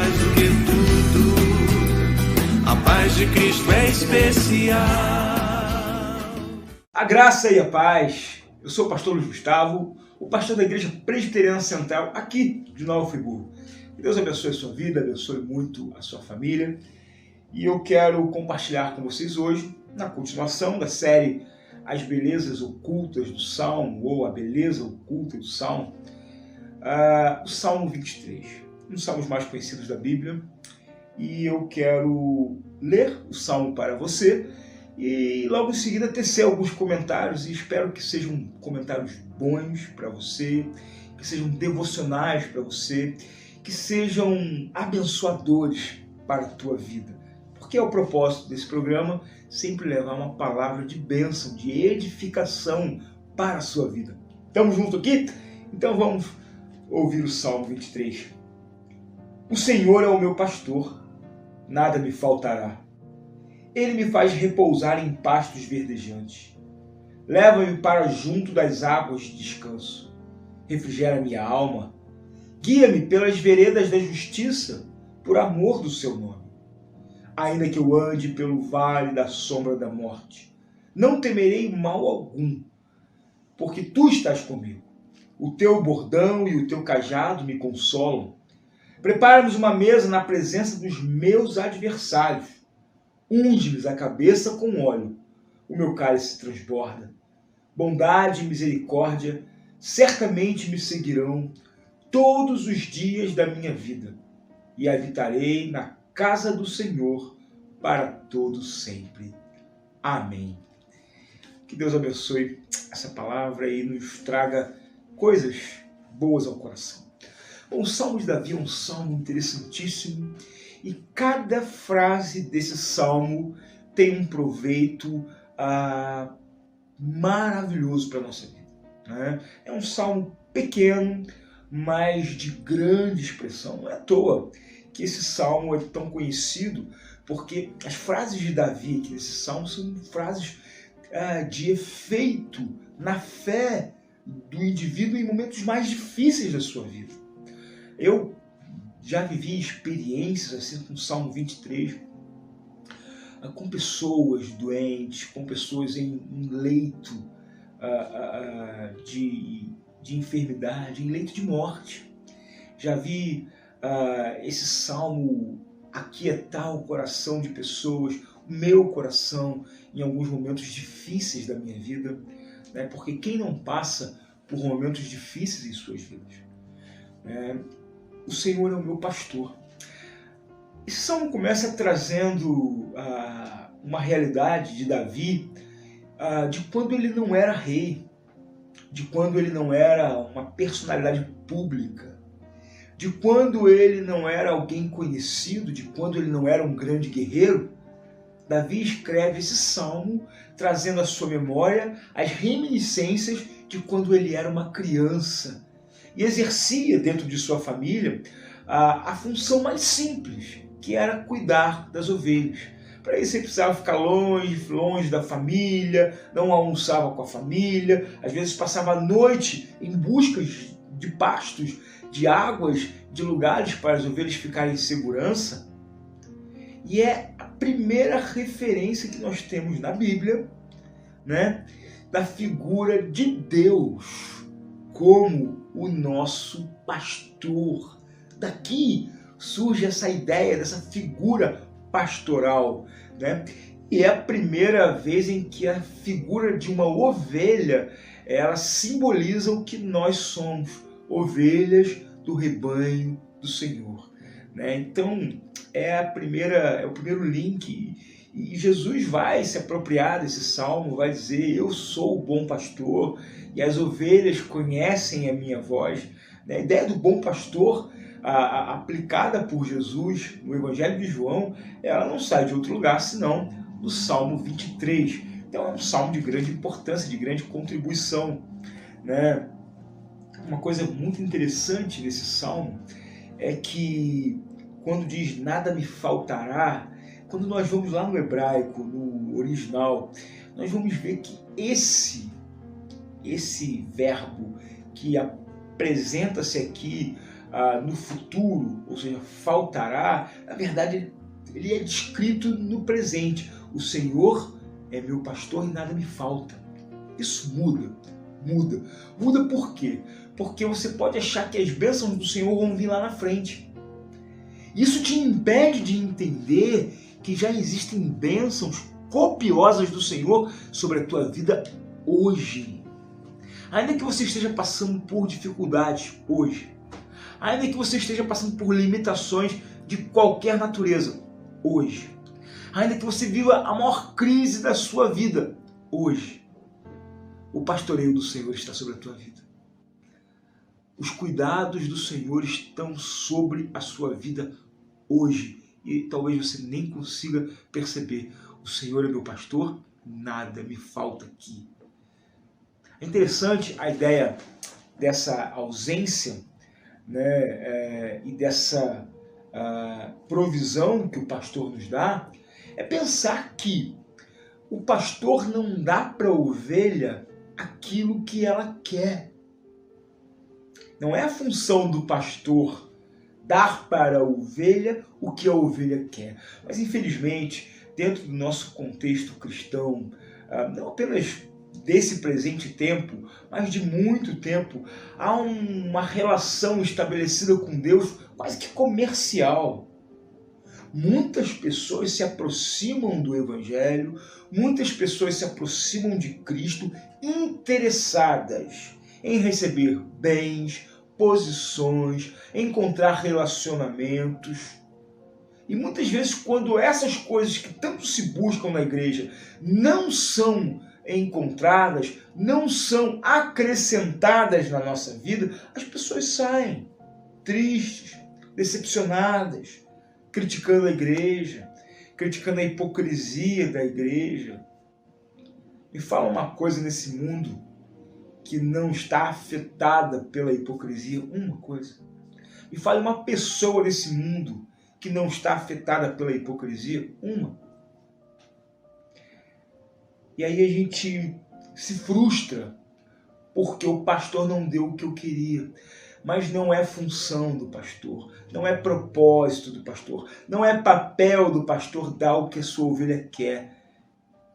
mais do que tudo, a paz de Cristo é especial. A graça e a paz. Eu sou o pastor Luiz Gustavo, o pastor da Igreja Presbiteriana Central aqui de Nova Friburgo. Que Deus abençoe a sua vida, abençoe muito a sua família. E eu quero compartilhar com vocês hoje, na continuação da série As Belezas Ocultas do Salmo, ou a Beleza Oculta do Salmo, o Salmo 23, um dos salmos mais conhecidos da Bíblia. E eu quero ler o salmo para você e logo em seguida tecer alguns comentários, e espero que sejam comentários bons para você, que sejam devocionais para você, que sejam abençoadores para a tua vida. Porque é o propósito desse programa sempre levar uma palavra de bênção, de edificação para a sua vida. Estamos juntos aqui? Então vamos ouvir o Salmo 23. O Senhor é o meu pastor, nada me faltará. Ele me faz repousar em pastos verdejantes. Leva-me para junto das águas de descanso. Refrigera minha alma. Guia-me pelas veredas da justiça, por amor do seu nome. Ainda que eu ande pelo vale da sombra da morte, não temerei mal algum, porque tu estás comigo. O teu bordão e o teu cajado me consolam. Prepara-nos uma mesa na presença dos meus adversários. Unge-lhes a cabeça com óleo. O meu cálice transborda. Bondade e misericórdia certamente me seguirão todos os dias da minha vida, e habitarei na casa do Senhor para todo sempre. Amém. Que Deus abençoe essa palavra e nos traga coisas boas ao coração. O Salmo de Davi é um salmo interessantíssimo e cada frase desse salmo tem um proveito maravilhoso para a nossa vida, né? É um salmo pequeno, mas de grande expressão. Não é à toa que esse salmo é tão conhecido, porque as frases de Davi aqui nesse salmo são frases de efeito na fé do indivíduo em momentos mais difíceis da sua vida. Eu já vivi experiências assim com o Salmo 23, com pessoas doentes, com pessoas em leito de enfermidade, em leito de morte. Já vi esse salmo aquietar o coração de pessoas, o meu coração, em alguns momentos difíceis da minha vida, né? Porque quem não passa por momentos difíceis em suas vidas? O Senhor é o meu pastor. Esse salmo começa trazendo uma realidade de Davi, de quando ele não era rei, de quando ele não era uma personalidade pública, de quando ele não era alguém conhecido, de quando ele não era um grande guerreiro. Davi escreve esse salmo trazendo à sua memória as reminiscências de quando ele era uma criança e exercia dentro de sua família a função mais simples, que era cuidar das ovelhas. Para isso ele precisava ficar longe da família, não almoçava com a família, às vezes passava a noite em busca de pastos, de águas, de lugares para as ovelhas ficarem em segurança. E é a primeira referência que nós temos na Bíblia, né, da figura de Deus como o nosso pastor. Daqui surge essa ideia dessa figura pastoral, né? E é a primeira vez em que a figura de uma ovelha, ela simboliza o que nós somos, ovelhas do rebanho do Senhor, né? Então é o primeiro link, e Jesus vai se apropriar desse salmo, vai dizer: eu sou o bom pastor e as ovelhas conhecem a minha voz. A ideia do bom pastor, aplicada por Jesus no Evangelho de João, ela não sai de outro lugar senão do Salmo 23. Então é um salmo de grande importância, de grande contribuição, né? Uma coisa muito interessante nesse salmo é que quando diz nada me faltará, quando nós vamos lá no hebraico, no original, nós vamos ver que esse verbo que apresenta-se aqui no futuro, ou seja, faltará, na verdade ele é descrito no presente. O Senhor é meu pastor e nada me falta. Isso muda. Muda por quê? Porque você pode achar que as bênçãos do Senhor vão vir lá na frente. Isso te impede de entender que já existem bênçãos copiosas do Senhor sobre a tua vida hoje. Ainda que você esteja passando por dificuldades hoje, ainda que você esteja passando por limitações de qualquer natureza hoje, ainda que você viva a maior crise da sua vida hoje, o pastoreio do Senhor está sobre a tua vida. Os cuidados do Senhor estão sobre a sua vida hoje. E talvez você nem consiga perceber. O Senhor é meu pastor, nada me falta aqui. É interessante a ideia dessa ausência, né, e dessa provisão que o pastor nos dá, é pensar que o pastor não dá para a ovelha aquilo que ela quer. Não é a função do pastor dar para a ovelha o que a ovelha quer. Mas, infelizmente, dentro do nosso contexto cristão, não apenas desse presente tempo, mas de muito tempo, há uma relação estabelecida com Deus quase que comercial. Muitas pessoas se aproximam do Evangelho, muitas pessoas se aproximam de Cristo interessadas em receber bens, posições, encontrar relacionamentos. E muitas vezes, quando essas coisas que tanto se buscam na igreja não são encontradas, não são acrescentadas na nossa vida, as pessoas saem tristes, decepcionadas, criticando a igreja, criticando a hipocrisia da igreja. Me fala uma coisa nesse mundo que não está afetada pela hipocrisia, uma coisa. Me fale uma pessoa nesse mundo que não está afetada pela hipocrisia, uma. E aí a gente se frustra porque o pastor não deu o que eu queria. Mas não é função do pastor, não é propósito do pastor, não é papel do pastor dar o que a sua ovelha quer,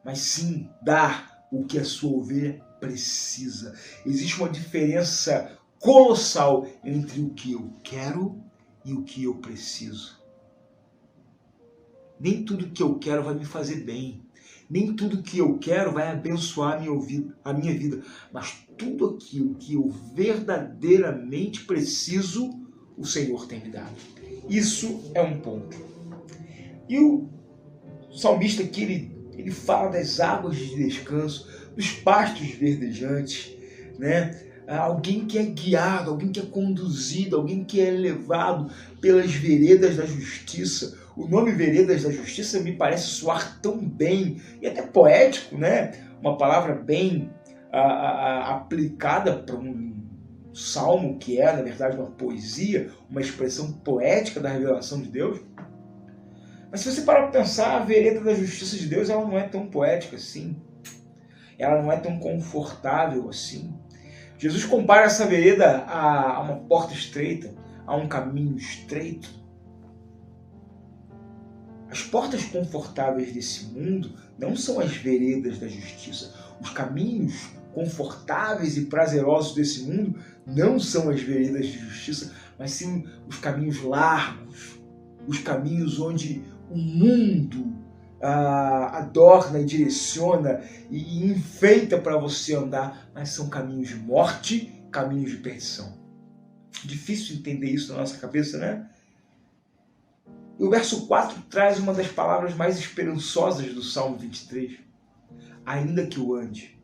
mas sim dar o que a sua ovelha precisa. Existe uma diferença colossal entre o que eu quero e o que eu preciso. Nem tudo que eu quero vai me fazer bem. Nem tudo que eu quero vai abençoar a minha vida. Mas tudo aquilo que eu verdadeiramente preciso, o Senhor tem me dado. Isso é um ponto. E o salmista aqui, ele fala das águas de descanso, dos pastos verdejantes, né? Alguém que é guiado, alguém que é conduzido, alguém que é levado pelas veredas da justiça. O nome Veredas da Justiça me parece soar tão bem e até poético, né? Uma palavra bem aplicada para um salmo que é, na verdade, uma poesia, uma expressão poética da revelação de Deus. Mas se você parar para pensar, a vereda da justiça de Deus, ela não é tão poética assim. Ela não é tão confortável assim. Jesus compara essa vereda a uma porta estreita, a um caminho estreito. As portas confortáveis desse mundo não são as veredas da justiça. Os caminhos confortáveis e prazerosos desse mundo não são as veredas de justiça, mas sim os caminhos largos, os caminhos onde o mundo adorna e direciona e enfeita para você andar, mas são caminhos de morte, caminhos de perdição. Difícil entender isso na nossa cabeça, né? E o verso 4 traz uma das palavras mais esperançosas do Salmo 23. Ainda que eu ande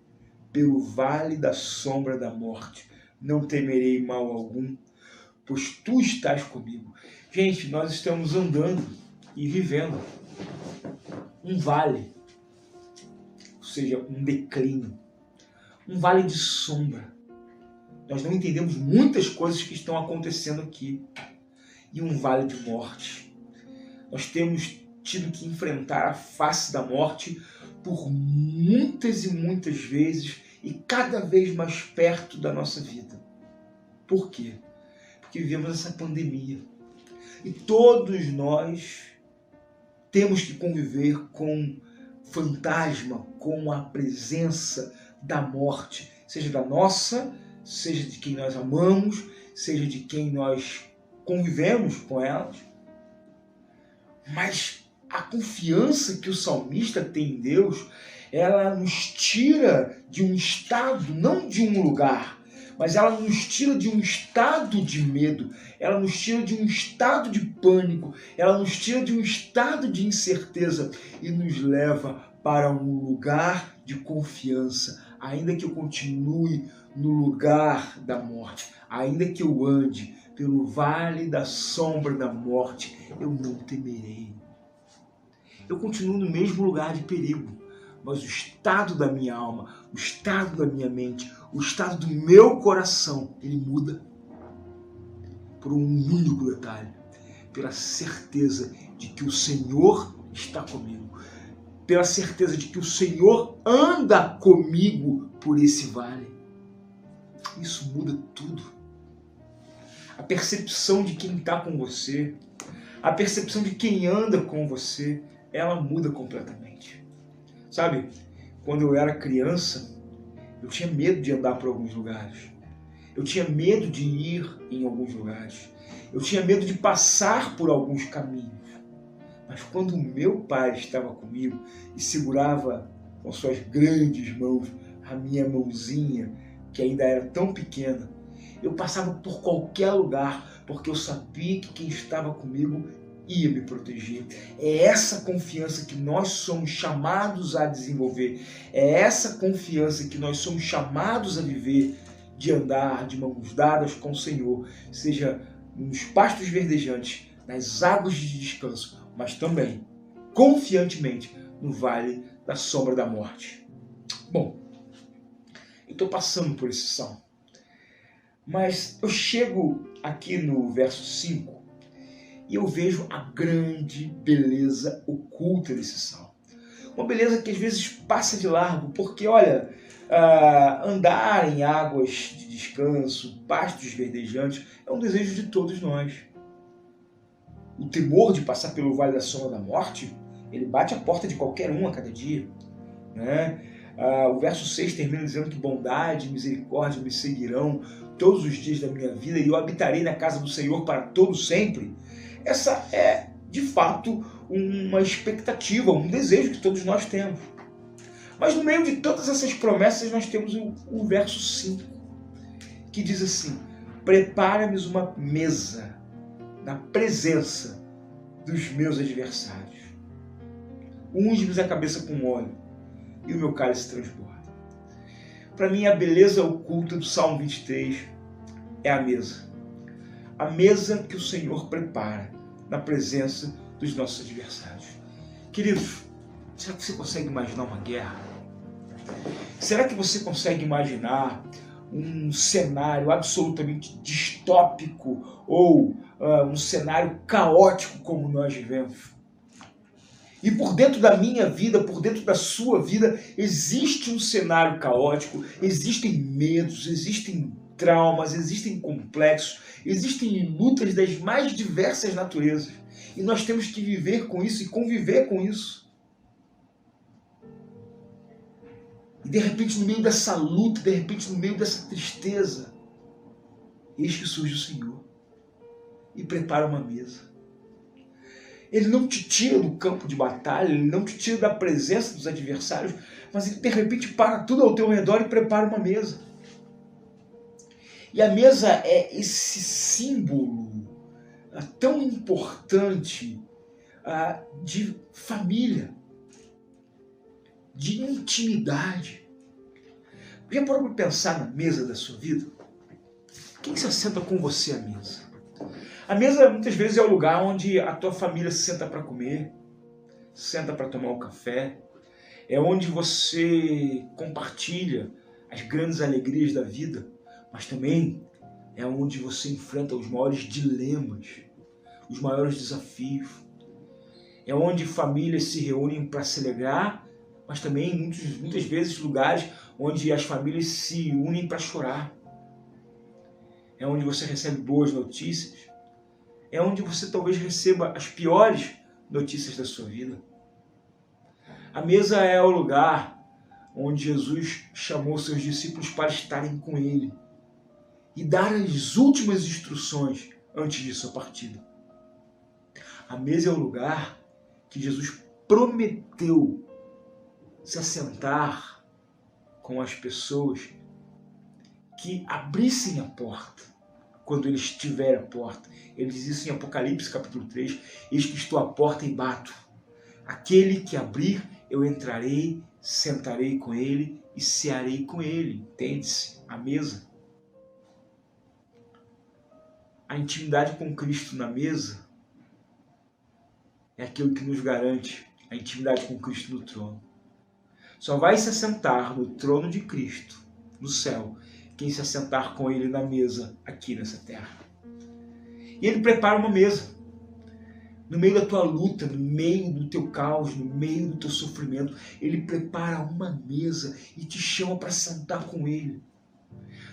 pelo vale da sombra da morte, não temerei mal algum, pois tu estás comigo. Gente, nós estamos andando e vivendo um vale, ou seja, um declínio, um vale de sombra. Nós não entendemos muitas coisas que estão acontecendo aqui. E um vale de morte. Nós temos tido que enfrentar a face da morte por muitas e muitas vezes e cada vez mais perto da nossa vida. Por quê? porque vivemos essa pandemia. E todos nós temos que conviver com fantasma, com a presença da morte, seja da nossa, seja de quem nós amamos, seja de quem nós convivemos com elas. Mas a confiança que o salmista tem em Deus, ela nos tira de um estado, não de um lugar, mas ela nos tira de um estado de medo, ela nos tira de um estado de pânico, ela nos tira de um estado de incerteza e nos leva para um lugar de confiança. Ainda que eu continue no lugar da morte, ainda que eu ande pelo vale da sombra da morte, eu não temerei. Eu continuo no mesmo lugar de perigo, mas o estado da minha alma, o estado da minha mente, o estado do meu coração, ele muda por um único detalhe, pela certeza de que o Senhor está comigo, pela certeza de que o Senhor anda comigo por esse vale. Isso muda tudo. A percepção de quem está com você, a percepção de quem anda com você, ela muda completamente. Sabe, quando eu era criança, eu tinha medo de andar por alguns lugares. Eu tinha medo de ir em alguns lugares. Eu tinha medo de passar por alguns caminhos. Mas quando o meu pai estava comigo e segurava com suas grandes mãos a minha mãozinha, que ainda era tão pequena, eu passava por qualquer lugar, porque eu sabia que quem estava comigo ia me proteger. É essa confiança que nós somos chamados a desenvolver. É essa confiança que nós somos chamados a viver, de andar de mãos dadas com o Senhor, seja nos pastos verdejantes, nas águas de descanso, mas também, confiantemente, no vale da sombra da morte. Bom, eu estou passando por esse salmo, mas eu chego aqui no verso 5, e eu vejo a grande beleza oculta desse salmo. Uma beleza que às vezes passa de largo, porque olha, andar em águas de descanso, pastos verdejantes, é um desejo de todos nós. O temor de passar pelo vale da sombra da morte, ele bate a porta de qualquer um a cada dia, né? O verso 6 termina dizendo que bondade e misericórdia me seguirão todos os dias da minha vida e eu habitarei na casa do Senhor para todo sempre. Essa é, de fato, uma expectativa, um desejo que todos nós temos. Mas no meio de todas essas promessas nós temos o verso 5, que diz assim: prepara-me uma mesa na presença dos meus adversários. Unge-me a cabeça com óleo e o meu cálice transborda. Para mim, a beleza oculta do Salmo 23 é a mesa. A mesa que o Senhor prepara na presença dos nossos adversários. Queridos, será que você consegue imaginar uma guerra? Será que você consegue imaginar um cenário absolutamente distópico ou um cenário caótico como nós vivemos? E por dentro da minha vida, por dentro da sua vida, existe um cenário caótico, existem medos, existem traumas, existem complexos, existem lutas das mais diversas naturezas. E nós temos que viver com isso e conviver com isso. E de repente, no meio dessa luta, de repente, no meio dessa tristeza, eis que surge o Senhor e prepara uma mesa. Ele não te tira do campo de batalha, ele não te tira da presença dos adversários, mas ele de repente para tudo ao teu redor e prepara uma mesa. E a mesa é esse símbolo tão importante de família, de intimidade. Já parou para pensar na mesa da sua vida? Quem se assenta com você à mesa? A mesa muitas vezes é o lugar onde a tua família se senta para comer, senta para tomar um café. É onde você compartilha as grandes alegrias da vida, mas também é onde você enfrenta os maiores dilemas, os maiores desafios. É onde famílias se reúnem para celebrar, mas também muitas vezes lugares onde as famílias se unem para chorar. É onde você recebe boas notícias. É onde você talvez receba as piores notícias da sua vida. A mesa é o lugar onde Jesus chamou seus discípulos para estarem com Ele e dar as últimas instruções antes de sua partida. A mesa é o lugar que Jesus prometeu se assentar com as pessoas que abrissem a porta quando Ele estiver à porta. Ele diz isso em Apocalipse capítulo 3, eis que estou à porta e bato. Aquele que abrir, eu entrarei, sentarei com ele e cearei com ele. Entende-se? A mesa. A intimidade com Cristo na mesa é aquilo que nos garante a intimidade com Cristo no trono. Só vai se assentar no trono de Cristo, no céu, quem se assentar com Ele na mesa aqui nessa terra. E Ele prepara uma mesa. No meio da tua luta, no meio do teu caos, no meio do teu sofrimento, Ele prepara uma mesa e te chama para sentar com Ele.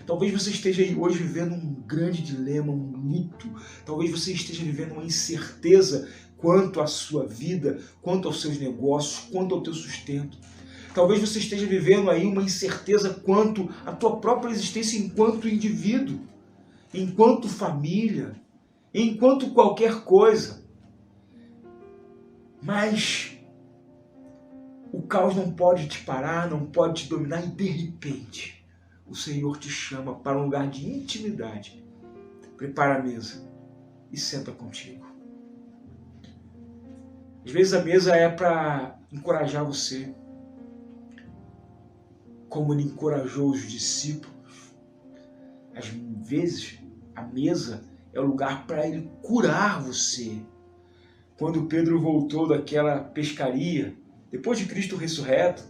Talvez você esteja aí hoje vivendo um grande dilema, um luto. Talvez você esteja vivendo uma incerteza quanto à sua vida, quanto aos seus negócios, quanto ao teu sustento. Talvez você esteja vivendo aí uma incerteza quanto à tua própria existência enquanto indivíduo, enquanto família, enquanto qualquer coisa. Mas o caos não pode te parar, não pode te dominar e de repente o Senhor te chama para um lugar de intimidade. Prepara a mesa e senta contigo. Às vezes a mesa é para encorajar você, como Ele encorajou os discípulos. Às vezes a mesa é o lugar para Ele curar você. Quando Pedro voltou daquela pescaria, depois de Cristo ressurreto,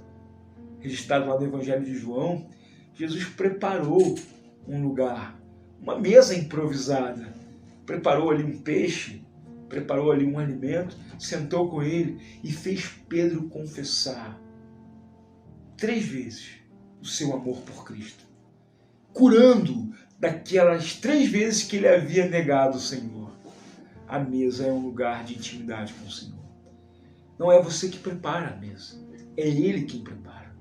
registrado lá no Evangelho de João, Jesus preparou um lugar, uma mesa improvisada. Preparou ali um peixe, preparou ali um alimento, sentou com ele e fez Pedro confessar 3 vezes o seu amor por Cristo, curando daquelas 3 vezes que ele havia negado o Senhor. A mesa é um lugar de intimidade com o Senhor. Não é você que prepara a mesa, é Ele quem prepara.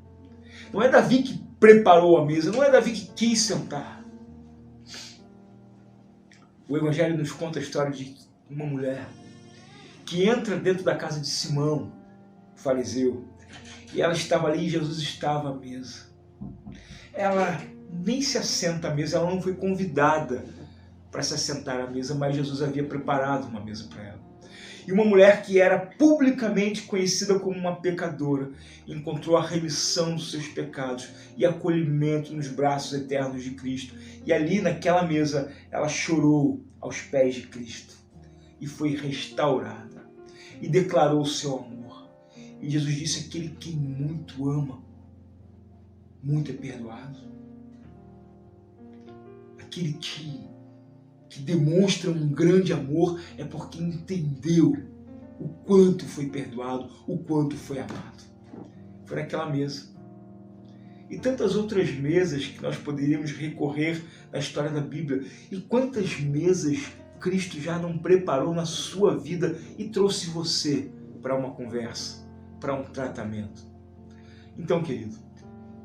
Não é Davi que preparou a mesa, não é Davi que quis sentar. O Evangelho nos conta a história de uma mulher que entra dentro da casa de Simão, o fariseu, e ela estava ali e Jesus estava à mesa. Ela nem se assenta à mesa, ela não foi convidada para se assentar à mesa, mas Jesus havia preparado uma mesa para ela. E uma mulher que era publicamente conhecida como uma pecadora, encontrou a remissão dos seus pecados e acolhimento nos braços eternos de Cristo. E ali naquela mesa ela chorou aos pés de Cristo e foi restaurada e declarou o seu amor. E Jesus disse: aquele que muito ama, muito é perdoado. Aquele que demonstra um grande amor é porque entendeu o quanto foi perdoado, o quanto foi amado. Foi naquela mesa. E tantas outras mesas que nós poderíamos recorrer na história da Bíblia. E quantas mesas Cristo já não preparou na sua vida e trouxe você para uma conversa, para um tratamento. Então, querido,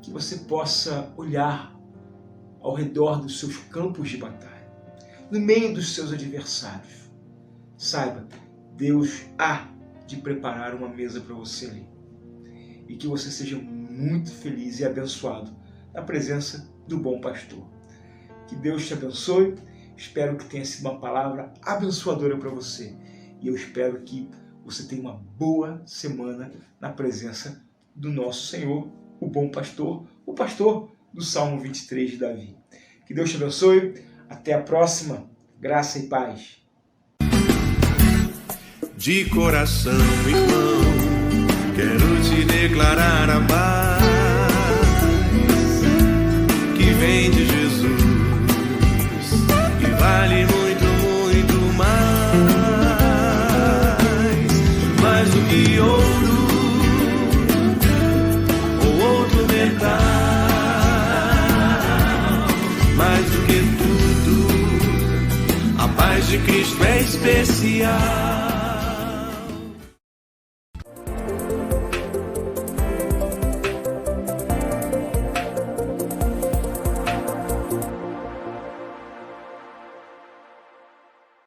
que você possa olhar ao redor dos seus campos de batalha, no meio dos seus adversários. Saiba, Deus há de preparar uma mesa para você ali. E que você seja muito feliz e abençoado na presença do bom pastor. Que Deus te abençoe. Espero que tenha sido uma palavra abençoadora para você. E eu espero que você tenha uma boa semana na presença do nosso Senhor, o bom pastor, o pastor do Salmo 23 de Davi. Que Deus te abençoe. Até a próxima. Graça e paz. De coração, irmão, quero te declarar a paz que vem de Jesus e vale muito, muito mais do que ouro ou outro metal, mais do que tudo mas de Cristo é especial.